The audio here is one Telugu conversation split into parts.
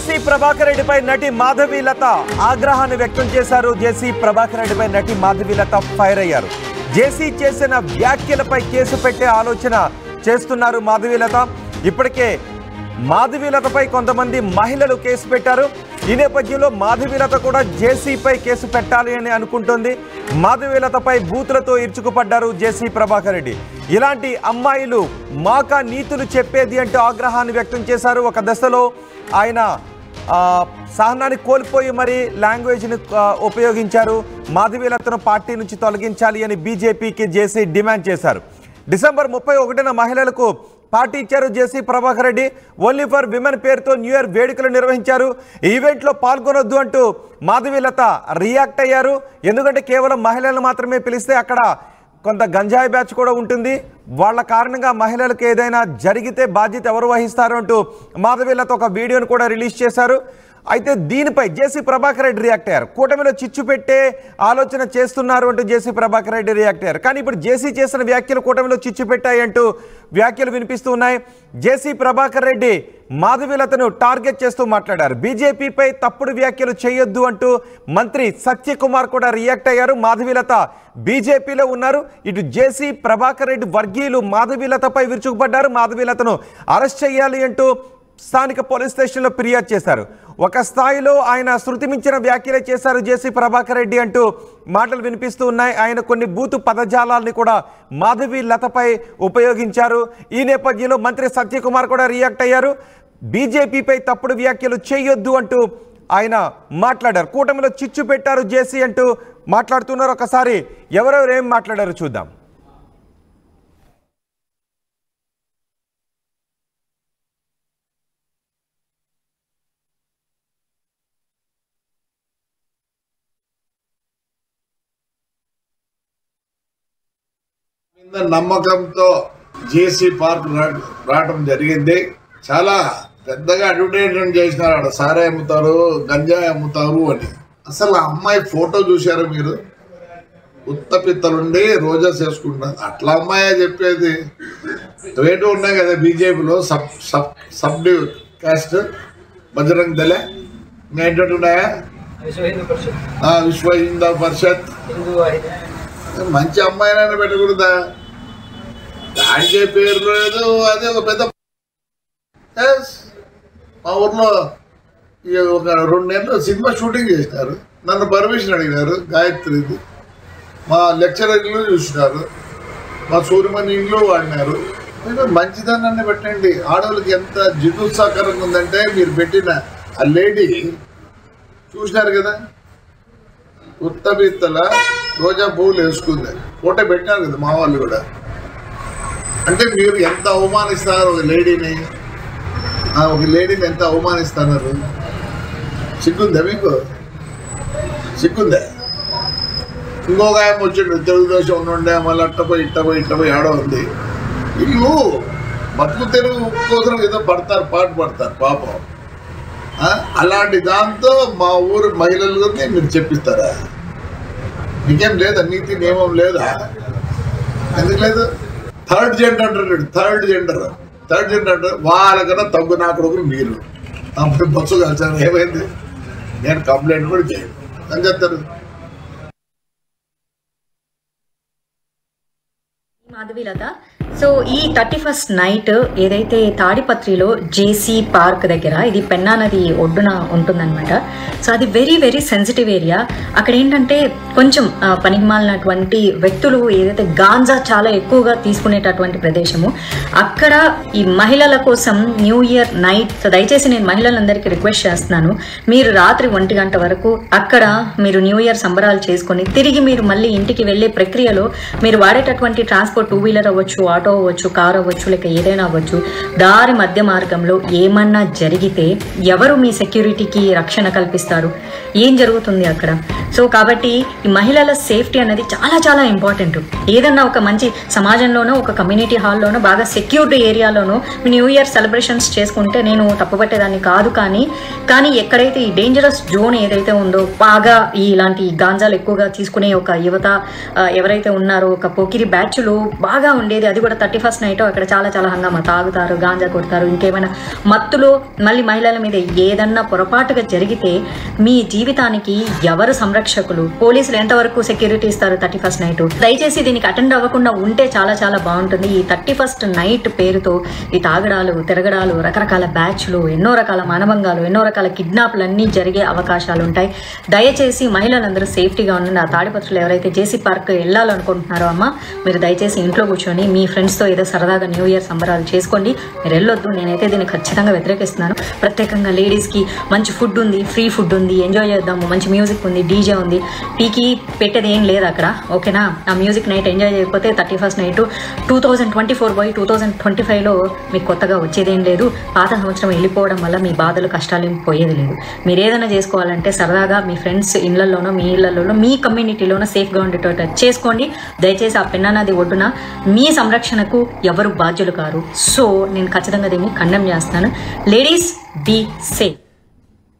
జేసీ ప్రభాకర్ రెడ్డిపై నటి మాధవీలత ఆగ్రహాన్ని వ్యక్తం చేశారు. జేసీ ప్రభాకర్ రెడ్డిపై నటి మాధవీలత ఫైర్ అయ్యారు. జేసీ చేసిన వ్యాఖ్యలపై కేసు పెట్టే ఆలోచన చేస్తున్నారు మాధవీలత. ఇప్పటికే మాధవీలతపై కొంతమంది మహిళలు కేసు పెట్టారు. ఈ నేపథ్యంలో మాధవీలత కూడా జేసీపై కేసు పెట్టాలి అని అనుకుంటోంది. మాధవీలతపై బూతులతో ఇరుచుకుపడ్డారు జేసీ ప్రభాకర్ రెడ్డి. ఇలాంటి అమ్మాయిలు మాకా నీతులు చెప్పేది అంటూ ఆగ్రహాన్ని వ్యక్తం చేశారు. ఒక దశలో ఆయన సహనాన్ని కోల్పోయి మరి లాంగ్వేజ్ని ఉపయోగించారు. మాధవీలతను పార్టీ నుంచి తొలగించాలి అని బీజేపీకి జేసీ డిమాండ్ చేశారు. డిసెంబర్ 31న మహిళలకు పార్టీ ఇచ్చారు JC Prabhakar Reddy. Only for women పేరుతో న్యూ ఇయర్ వేడుకలు నిర్వహించారు. ఈ ఈవెంట్లో పాల్గొనొద్దు అంటూ మాధవీలత రియాక్ట్ అయ్యారు. ఎందుకంటే కేవలం మహిళలను మాత్రమే పిలిస్తే అక్కడ కొంత గంజాయి బ్యాచ్ కూడా ఉంటుంది. వాళ్ళ కారణంగా మహిళలకు ఏదైనా జరిగితే బాధ్యత ఎవరు వహిస్తారు అంటూ మాధవీలత ఒక వీడియోను కూడా రిలీజ్ చేశారు. అయితే దీనిపై జేసీ ప్రభాకర్ రెడ్డి రియాక్ట్ అయ్యారు. కూటమిలో చిచ్చు పెట్టే ఆలోచన చేస్తున్నారు అంటూ జేసీ ప్రభాకర్ రెడ్డి రియాక్ట్ అయ్యారు. కానీ ఇప్పుడు జేసీ చేసిన వ్యాఖ్యలు కూటమిలో చిచ్చు పెట్టాయి అంటూ వ్యాఖ్యలు వినిపిస్తూ ఉన్నాయి. జేసీ ప్రభాకర్ రెడ్డి మాధవీలతను టార్గెట్ చేస్తూ మాట్లాడారు. బీజేపీపై తప్పుడు వ్యాఖ్యలు చేయొద్దు అంటూ మంత్రి సత్యకుమార్ కూడా రియాక్ట్ అయ్యారు. మాధవీలత బీజేపీలో ఉన్నారు. ఇటు జేసీ ప్రభాకర్ రెడ్డి వర్గీయులు మాధవీలతపై విరుచుకుపడ్డారు. మాధవీలతను అరెస్ట్ చేయాలి అంటూ స్థానిక పోలీస్ స్టేషన్లో ఫిర్యాదు చేశారు. ఒక స్థాయిలో ఆయన శృతి మించిన వ్యాఖ్యలే చేశారు జేసీ ప్రభాకర్ రెడ్డి అంటూ మాటలు వినిపిస్తూ ఉన్నాయి. ఆయన కొన్ని బూతు పదజాలాల్ని కూడా మాధవీలతపై ఉపయోగించారు. ఈ నేపథ్యంలో మంత్రి సత్యకుమార్ కూడా రియాక్ట్ అయ్యారు. బీజేపీపై తప్పుడు వ్యాఖ్యలు చేయొద్దు అంటూ ఆయన మాట్లాడారు. కూటమిలో చిచ్చు పెట్టారు జేసీ అంటూ మాట్లాడుతున్నారు. ఒకసారి ఎవరెవరు ఏం మాట్లాడారు చూద్దాం. నమ్మకంతో జేసీ పార్క్ రావడం జరిగింది. చాలా పెద్దగా అడ్వర్టైజ్మెంట్ చేసినారు. అక్కడ సారా అమ్ముతారు, గంజాయి అమ్ముతారు అని. అసలు ఆ అమ్మాయి ఫోటో చూశారు మీరు? ఉత్తపిత్తలుండి రోజా చేసుకుంటారు. అట్లా అమ్మాయే చెప్పేది. రేటు ఉన్నాయి కదా బీజేపీలో సబ్ కాస్ట్ బజరంగ్ దళ ఏంటంటే ఉన్నాయా? విశ్వ హిందూ పరిషత్. మంచి అమ్మాయినైనా పెట్టకూడదా? దానికే పేరు లేదు. అదే ఒక పెద్ద మా ఊర్లో ఒక 2 నెలలు సినిమా షూటింగ్ చేసినారు. నన్ను పర్మిషన్ అడిగినారు. గాయత్రిది మా లెక్చరర్లు చూసినారు. మా సూర్యమణి ఇంట్లో వాడినారు. మంచిదాన్ని పెట్టండి. ఆడవాళ్ళకి ఎంత జిగుత్సాకరంగా ఉందంటే మీరు పెట్టిన ఆ లేడీ చూసినారు కదా, ఉత్తబిత్తల రోజా పువ్వులు వేసుకుంది. ఫోటో పెట్టినారు కదా మా వాళ్ళు కూడా. అంటే మీరు ఎంత అవమానిస్తున్నారు ఒక లేడీని ఎంత అవమానిస్తున్నారు? సిగ్గుందా మీకు? సిగ్గుందా? ఇంకొక ఆయన వచ్చిండు తెలుగుదేశం ఉండే, మళ్ళీ ఇట్టపోయి ఆడ ఉంది. వీళ్ళు బతుకు తెరువు కోసం ఏదో పాటు పడతారు పాపం. అలాంటి దాంతో మా ఊరు మహిళలకి మీరు చెప్పిస్తారా? మీకేం లేదా? నీతి నియమం లేదా? ఎందుకు లేదు? థర్డ్ జెండర్ అంటారు. థర్డ్ జెండర్ వాళ్ళకన్నా తగ్గు నా కొడుకులు మీరు. అప్పుడు బస్సు కలిసాను. ఏమైంది? నేను కంప్లైంట్ కూడా చేయను అని చెప్తారు. మాధవీలత సో ఈ 31st నైట్ ఏదైతే తాడిపత్రిలో జేసీ పార్క్ దగ్గర, ఇది పెన్నా నది ఒడ్డున ఉంటుందన్నమాట. సో అది వెరీ వెరీ సెన్సిటివ్ ఏరియా. అక్కడ ఏంటంటే కొంచెం పనికిమాలినటువంటి వ్యక్తులు ఏదైతే గాంజా చాలా ఎక్కువగా తీసుకునేటటువంటి ప్రదేశము. అక్కడ ఈ మహిళల కోసం న్యూ ఇయర్ నైట్, దయచేసి నేను మహిళలందరికీ రిక్వెస్ట్ చేస్తున్నాను, మీరు రాత్రి 1 గంట వరకు అక్కడ మీరు న్యూ ఇయర్ సంబరాలు చేసుకొని తిరిగి మీరు మళ్ళీ ఇంటికి వెళ్ళే ప్రక్రియలో మీరు వాడేటటువంటి ట్రాన్స్పోర్ట్ 2 వీలర్ అవ్వచ్చు, ఆటో అవ్వచ్చు, కార్ అవ్వచ్చు, లేక ఏదైనా అవ్వచ్చు, దారి మధ్య మార్గంలో ఏమన్నా జరిగితే ఎవరు మీ సెక్యూరిటీకి రక్షణ కల్పిస్తారు? ఏం జరుగుతుంది అక్కడ? సో కాబట్టి ఈ మహిళల సేఫ్టీ అనేది చాలా చాలా ఇంపార్టెంట్. ఏదన్నా ఒక మంచి సమాజంలోనో ఒక కమ్యూనిటీ హాల్లోనో బాగా సెక్యూర్డ్ ఏరియాలోనో న్యూ ఇయర్ సెలబ్రేషన్స్ చేసుకుంటే నేను తప్పుపట్టేదాన్ని కాదు. కానీ ఎక్కడైతే ఈ డేంజరస్ జోన్ ఏదైతే ఉందో, బాగా ఇలాంటి గాంజాలు ఎక్కువగా తీసుకునే ఒక యువత ఎవరైతే ఉన్నారో, ఒక పోకిరి బ్యాచ్లు బాగా ఉండేది, అది కూడా 31st నైట్ అక్కడ చాలా చాలా హంగామా, తాగుతారు, గాంజా కొడతారు, ఇంకేమైనా మత్తులో మళ్ళీ మహిళల మీద ఏదన్నా పొరపాటుగా జరిగితే మీ జీవితానికి ఎవరు సంరక్షకులు? పోలీసులు ఎంతవరకు సెక్యూరిటీ ఇస్తారు 31st నైట్? దయచేసి దీనికి అటెండ్ అవ్వకుండా ఉంటే చాలా చాలా బాగుంటుంది. ఈ 31st నైట్ పేరుతో ఈ తాగడాలు, తిరగడాలు, రకరకాల బ్యాచ్లు, ఎన్నో రకాల మానభంగాలు, ఎన్నో రకాల కిడ్నాప్లన్నీ జరిగే అవకాశాలు ఉంటాయి. దయచేసి మహిళలందరూ సేఫ్టీగా ఉండండి. ఆ తాడిపత్రులు ఎవరైతే జేసీ పార్క్ వెళ్ళాలనుకుంటున్నారో అమ్మ, మీరు దయచేసి ఇంట్లో కూర్చొని మీ ఫ్రెండ్స్తో ఏదో సరదాగా న్యూ ఇయర్ సంబరాలు చేసుకోండి. మీరు వెళ్ళొద్దు. నేనైతే దీన్ని ఖచ్చితంగా వ్యతిరేకిస్తున్నాను. ప్రత్యేకంగా లేడీస్కి మంచి ఫుడ్ ఉంది, ఫ్రీ ఫుడ్ ఉంది, ఎంజాయ్ చేద్దాము, మంచి మ్యూజిక్ ఉంది, డీజే ఉంది, పీకి పెట్టేది ఏం లేదు అక్కడ, ఓకేనా? ఆ మ్యూజిక్ నైట్ ఎంజాయ్ చేయకపోతే 31st నైట్ 2024 పోయి 2025లో మీకు కొత్తగా వచ్చేదేం లేదు. పాత సంవత్సరం వెళ్ళిపోవడం వల్ల మీ బాధలు, కష్టాలు ఏం పోయేది లేదు. మీరు ఏదైనా చేసుకోవాలంటే సరదాగా మీ ఫ్రెండ్స్ ఇళ్లలోనో, మీ ఇళ్లలోనో, మీ కమ్యూనిటీలోనో సేఫ్గా ఉండేటట్టు చేసుకోండి. దయచేసి ఆ పెన్నా నది ఒడ్డున మీ సంరక్షణకు ఎవరు బాధ్యులు కారు. సో నేను ఖచ్చితంగా దీన్ని ఖండం చేస్తాను. Ladies be safe.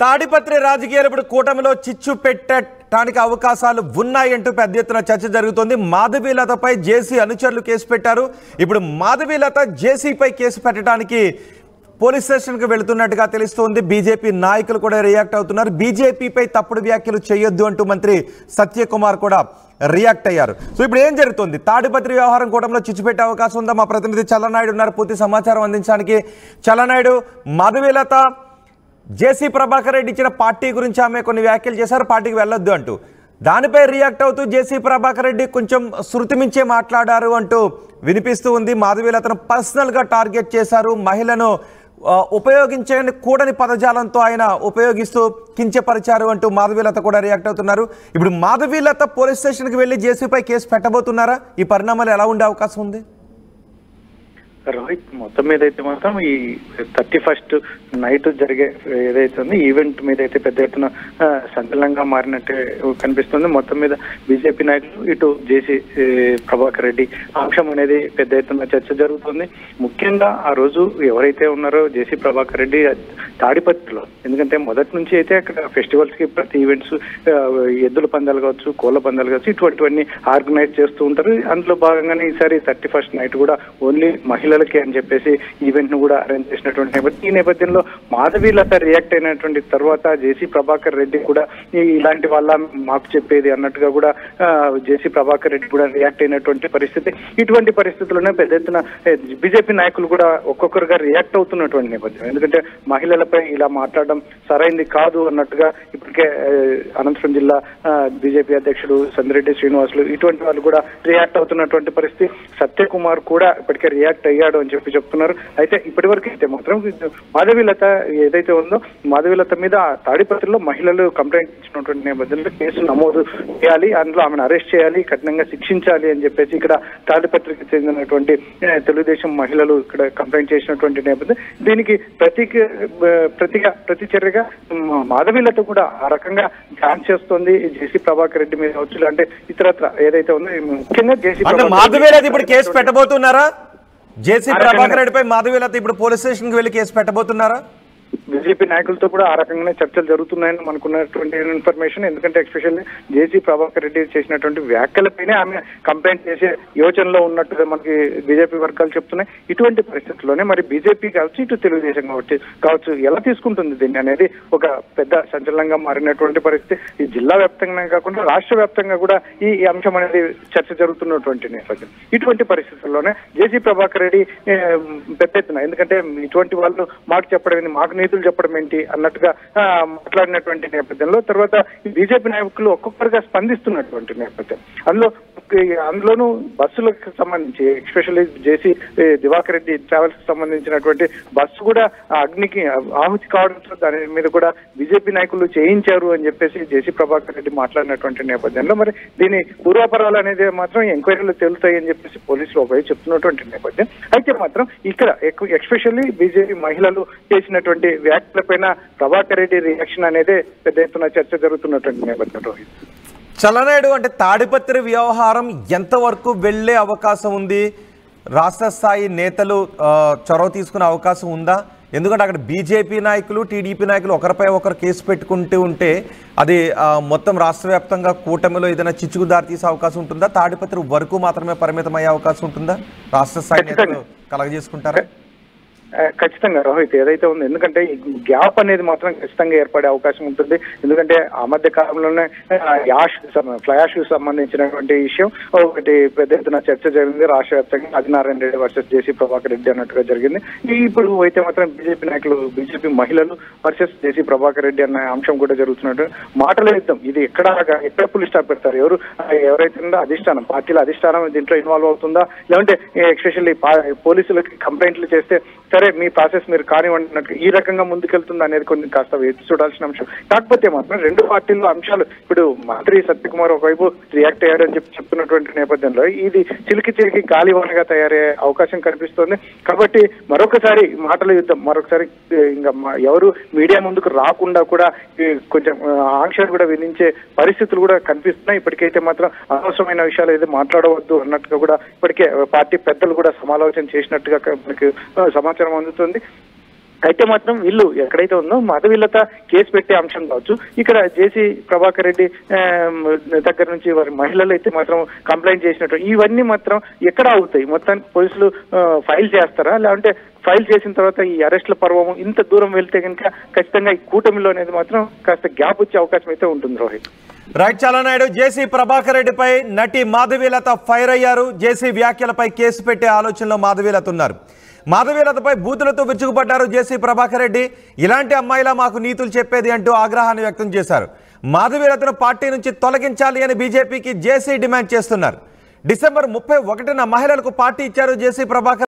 తాడిపత్రి రాజకీయాలు ఇప్పుడు కూటమిలో చిచ్చు పెట్టడానికి అవకాశాలు ఉన్నాయంటూ పెద్ద ఎత్తున చర్చ జరుగుతోంది. మాధవీలతపై జేసీ అనుచరులు కేసు పెట్టారు. ఇప్పుడు మాధవీలత జేసీపై కేసు పెట్టడానికి పోలీస్ స్టేషన్కి వెళుతున్నట్టుగా తెలుస్తోంది. బీజేపీ నాయకులు కూడా రియాక్ట్ అవుతున్నారు. బీజేపీపై తప్పుడు వ్యాఖ్యలు చేయొద్దు అంటూ మంత్రి సత్యకుమార్ కూడా రియాక్ట్ అయ్యారు. సో ఇప్పుడు ఏం జరుగుతుంది? తాడిపత్రి వ్యవహారం కూటమిలో చిచ్చు పెట్టే అవకాశం ఉందా? మా ప్రతినిధి చల్లనాయుడు ఉన్నారు పూర్తి సమాచారం అందించడానికి. చల్లనాయుడు, మాధవీలత జేసీ ప్రభాకర్ రెడ్డి ఇచ్చిన పార్టీ గురించి ఆమె కొన్ని వ్యాఖ్యలు చేశారు, పార్టీకి వెళ్ళొద్దు అంటూ. దానిపై రియాక్ట్ అవుతూ జేసీ ప్రభాకర్ రెడ్డి కొంచెం శృతి మించే మాట్లాడారు అంటూ వినిపిస్తూ ఉంది. మాధవీలతను పర్సనల్గా టార్గెట్ చేశారు, మహిళను ఉపయోగించని కూడని పదజాలంతో ఆయన ఉపయోగిస్తూ కించపరిచారు అంటూ మాధవీలత కూడా రియాక్ట్ అవుతున్నారు. ఇప్పుడు మాధవీలత పోలీస్ స్టేషన్కి వెళ్ళి జేసీపై కేసు పెట్టబోతున్నారా? ఈ పరిణామాలు ఎలా ఉండే అవకాశం ఉంది? రోహిత్, మొత్తం మీద అయితే మాత్రం ఈ 31st నైట్ జరిగే ఏదైతే ఉంది ఈవెంట్ మీద అయితే పెద్ద ఎత్తున సంచలనంగా మారినట్టే కనిపిస్తుంది. మొత్తం మీద బీజేపీ నాయకులు, ఇటు జేసీ ప్రభాకర్ రెడ్డి అంశం అనేది పెద్ద ఎత్తున చర్చ జరుగుతుంది. ముఖ్యంగా ఆ రోజు ఎవరైతే ఉన్నారో జేసీ ప్రభాకర్ రెడ్డి తాడిపత్రిలో, ఎందుకంటే మొదటి నుంచి అయితే అక్కడ ఫెస్టివల్స్ కి ప్రతి ఈవెంట్స్, ఎద్దుల పందాలు కావచ్చు, కోళ్ళ పందాలు కావచ్చు, ఇటువంటివన్నీ ఆర్గనైజ్ చేస్తూ ఉంటారు. అందులో భాగంగానే ఈసారి 31st నైట్ కూడా ఓన్లీ మహిళలకి అని చెప్పేసి ఈవెంట్ ను కూడా అరేంజ్ చేసినటువంటి నేపథ్యం. ఈ నేపథ్యంలో మాధవీలత రియాక్ట్ అయినటువంటి తర్వాత జేసీ ప్రభాకర్ రెడ్డి కూడా ఇలాంటి వాళ్ళ మాకు చెప్పేది అన్నట్టుగా కూడా జేసీ ప్రభాకర్ రెడ్డి కూడా రియాక్ట్ అయినటువంటి పరిస్థితి. ఇటువంటి పరిస్థితుల్లోనే పెద్ద ఎత్తున బీజేపీ నాయకులు కూడా ఒక్కొక్కరుగా రియాక్ట్ అవుతున్నటువంటి నేపథ్యం. ఎందుకంటే మహిళలపై ఇలా మాట్లాడడం సరైంది కాదు అన్నట్టుగా ఇప్పటికే అనంతపురం జిల్లా బీజేపీ అధ్యక్షుడు సందిరెడ్డి శ్రీనివాసులు ఇటువంటి వాళ్ళు కూడా రియాక్ట్ అవుతున్నటువంటి పరిస్థితి. సత్యకుమార్ కూడా ఇప్పటికే రియాక్ట్ అయ్యాడు అని చెప్పి చెప్తున్నారు. అయితే ఇప్పటి వరకు అయితే మాత్రం మాధవీలత ఏదైతే ఉందో, మాధవీలత మీద తాడిపత్రిలో మహిళలు కంప్లైంట్ ఇచ్చినటువంటి నేపథ్యంలో కేసు నమోదు చేయాలి, అందులో ఆమెను అరెస్ట్ చేయాలి, కఠినంగా శిక్షించాలి అని చెప్పేసి ఇక్కడ తాడిపత్రికి చెందినటువంటి తెలుగుదేశం మహిళలు ఇక్కడ కంప్లైంట్ చేసినటువంటి నేపథ్యం. దీనికి ప్రతి చర్యగా మాధవీలత కూడా ఆ రకంగా ఛాన్స్ చేస్తుంది జేసీ ప్రభాకర్ రెడ్డి మీద వచ్చు. అంటే ఇతరత్ర ఏదైతే ఉందో ముఖ్యంగా జేసీ మాధవీలత ఇప్పుడు కేసు పెట్టబోతున్నారా? జేసీ ప్రభాకర్ రెడ్డిపై మాధవీలత ఇప్పుడు పోలీస్ స్టేషన్కి వెళ్ళి కేసు పెట్టబోతున్నారా? బీజేపీ నాయకులతో కూడా ఆ రకంగానే చర్చలు జరుగుతున్నాయని మనకున్నటువంటి ఇన్ఫర్మేషన్. ఎందుకంటే ఎస్పెషల్లీ జేసీ ప్రభాకర్ రెడ్డి చేసినటువంటి వ్యాఖ్యలపైనే ఆమె కంప్లైంట్ చేసే యోచనలో ఉన్నట్టుగా మనకి బీజేపీ వర్గాలు చెప్తున్నాయి. ఇటువంటి పరిస్థితుల్లోనే మరి బీజేపీ కావచ్చు, ఇటు తెలుగుదేశం కావచ్చు ఎలా తీసుకుంటుంది దీన్ని అనేది ఒక పెద్ద సంచలనంగా మారినటువంటి పరిస్థితి. ఈ జిల్లా వ్యాప్తంగా కాకుండా రాష్ట్ర వ్యాప్తంగా కూడా ఈ అంశం అనేది చర్చ జరుగుతున్నటువంటి నేపథ్యం. ఇటువంటి పరిస్థితుల్లోనే జేసీ ప్రభాకర్ రెడ్డి పెద్ద ఎత్తున, ఎందుకంటే ఇటువంటి వాళ్ళు మాకు చెప్పడం, మాకు నీతులు చెప్పడం ఏంటి అన్నట్టుగా మాట్లాడినటువంటి నేపథ్యంలో తర్వాత బీజేపీ నాయకులు ఒక్కొక్కరుగా స్పందిస్తున్నటువంటి నేపథ్యం. అందులోనూ బస్సులకు సంబంధించి ఎస్పెషల్లీ జేసీ దివాకర్ రెడ్డి ట్రావెల్స్ కి సంబంధించినటువంటి బస్సు కూడా అగ్నికి ఆహుతి కావడంతో దాని మీద కూడా బీజేపీ నాయకులు చేయించారు అని చెప్పేసి జేసీ ప్రభాకర్ రెడ్డి మాట్లాడినటువంటి నేపథ్యంలో మరి దీని పూర్వాపరాలు అనేది మాత్రం ఎంక్వైరీలు తేలుతాయి అని చెప్పేసి పోలీసులు ఒకవైపు చెప్తున్నటువంటి నేపథ్యం. అయితే మాత్రం ఇక్కడ ఎస్పెషల్లీ బీజేపీ మహిళలు చేసినటువంటి వ్యాఖ్యలపైన ప్రభాకర్ రెడ్డి రియాక్షన్ అనేది పెద్ద ఎత్తున చర్చ జరుగుతున్నటువంటి నేపథ్యం. రోహిత్. చలనాయుడు, అంటే తాడిపత్రి వ్యవహారం ఎంతవరకు వెళ్ళే అవకాశం ఉంది? రాష్ట్ర స్థాయి నేతలు చొరవ తీసుకునే అవకాశం ఉందా? ఎందుకంటే అక్కడ బీజేపీ నాయకులు, టీడీపీ నాయకులు ఒకరిపై ఒకరు కేసు పెట్టుకుంటూ ఉంటే అది మొత్తం రాష్ట్ర వ్యాప్తంగా కూటమిలో ఏదైనా చిచ్చుకుదారి తీసే అవకాశం ఉంటుందా? తాడిపత్రి వరకు మాత్రమే పరిమితం అయ్యే అవకాశం ఉంటుందా? రాష్ట్ర స్థాయి నేతలు కలగజేసుకుంటారా? ఖచ్చితంగా రోహిత్, ఏదైతే ఉందో, ఎందుకంటే ఈ గ్యాప్ అనేది మాత్రం ఖచ్చితంగా ఏర్పడే అవకాశం ఉంటుంది. ఎందుకంటే ఆ మధ్య కాలంలోనే ఫ్లయాష్ సంబంధించినటువంటి విషయం ఒకటి పెద్ద ఎత్తున చర్చ జరిగింది రాష్ట్ర వ్యాప్తంగా. ఆదినారాయణ రెడ్డి వర్సెస్ జేసీ ప్రభాకర్ రెడ్డి అన్నట్టుగా జరిగింది. ఇప్పుడు అయితే మాత్రం బీజేపీ నాయకులు, బీజేపీ మహిళలు వర్సెస్ జేసీ ప్రభాకర్ రెడ్డి అన్న అంశం కూడా జరుగుతున్నట్టు మాటల యుద్ధం. ఇది ఎక్కడ పులి స్టాప్ పెడతారు? ఎవరైతే ఉందో అధిష్టానం, పార్టీల అధిష్టానం దీంట్లో ఇన్వాల్వ్ అవుతుందా, లేదంటే ఎస్పెషల్లీ పోలీసులకి కంప్లైంట్లు చేస్తే సరే మీ ప్రాసెస్ మీరు కానివ్వండి ఈ రకంగా ముందుకెళ్తుంది అనేది కొన్ని కాస్త వేచి చూడాల్సిన అంశం. కాకపోతే మాత్రం రెండు పార్టీల్లో అంశాలు, ఇప్పుడు మంత్రి సత్యకుమార్ ఒకవైపు రియాక్ట్ అయ్యాడని చెప్తున్నటువంటి నేపథ్యంలో ఇది చిలికి గాలివానగా తయారయ్యే అవకాశం కనిపిస్తోంది. కాబట్టి మరొకసారి మాటల యుద్ధం, మరొకసారి ఇంకా ఎవరు మీడియా ముందుకు రాకుండా కూడా కొంచెం ఆంక్షలు కూడా విధించే పరిస్థితులు కూడా కనిపిస్తున్నాయి. ఇప్పటికైతే మాత్రం అనవసరమైన విషయాలు ఏదో మాట్లాడవద్దు అన్నట్టుగా కూడా ఇప్పటికే పార్టీ పెద్దలు కూడా సమాలోచన చేసినట్టుగా మనకి సమాచారం అందుతుంది. అయితే మాత్రం వీళ్ళు ఎక్కడైతే ఉందో మాధవీలత కేసు పెట్టే అంశం కావచ్చు, ఇక్కడ జేసీ ప్రభాకర్ రెడ్డి దగ్గర నుంచి వారి మహిళలు అయితే మాత్రం కంప్లైంట్ చేసినట్టు ఇవన్నీ మాత్రం ఎక్కడ అవుతాయి? మొత్తానికి పోలీసులు ఫైల్ చేస్తారా, లేదంటే ఫైల్ చేసిన తర్వాత ఈ అరెస్టుల పర్వము ఇంత దూరం వెళ్తే కనుక ఖచ్చితంగా ఈ కూటమిలో అనేది మాత్రం కాస్త గ్యాప్ వచ్చే అవకాశం అయితే ఉంటుంది రోహిత్. రైట్ చలనాయుడు, జేసీ ప్రభాకర్ రెడ్డిపై నటి మాధవీలత ఫైర్ అయ్యారు. జేసీ వ్యాఖ్యలపై కేసు పెట్టే ఆలోచనలో మాధవీలత ఉన్నారు. మాధవీలతపై బూతులతో విరుచుకుపడ్డారు జేసీ ప్రభాకర్ రెడ్డి. ఇలాంటి అమ్మాయిలా మాకు నీతులు చెప్పేది అంటూ ఆగ్రహాన్ని వ్యక్తం చేశారు. మాధవీలతను పార్టీ నుంచి తొలగించాలి అని బీజేపీకి జేసీ డిమాండ్ చేస్తున్నారు. డిసెంబర్ 31న మహిళలకు పార్టీ ఇచ్చారు జేసీ ప్రభాకర్.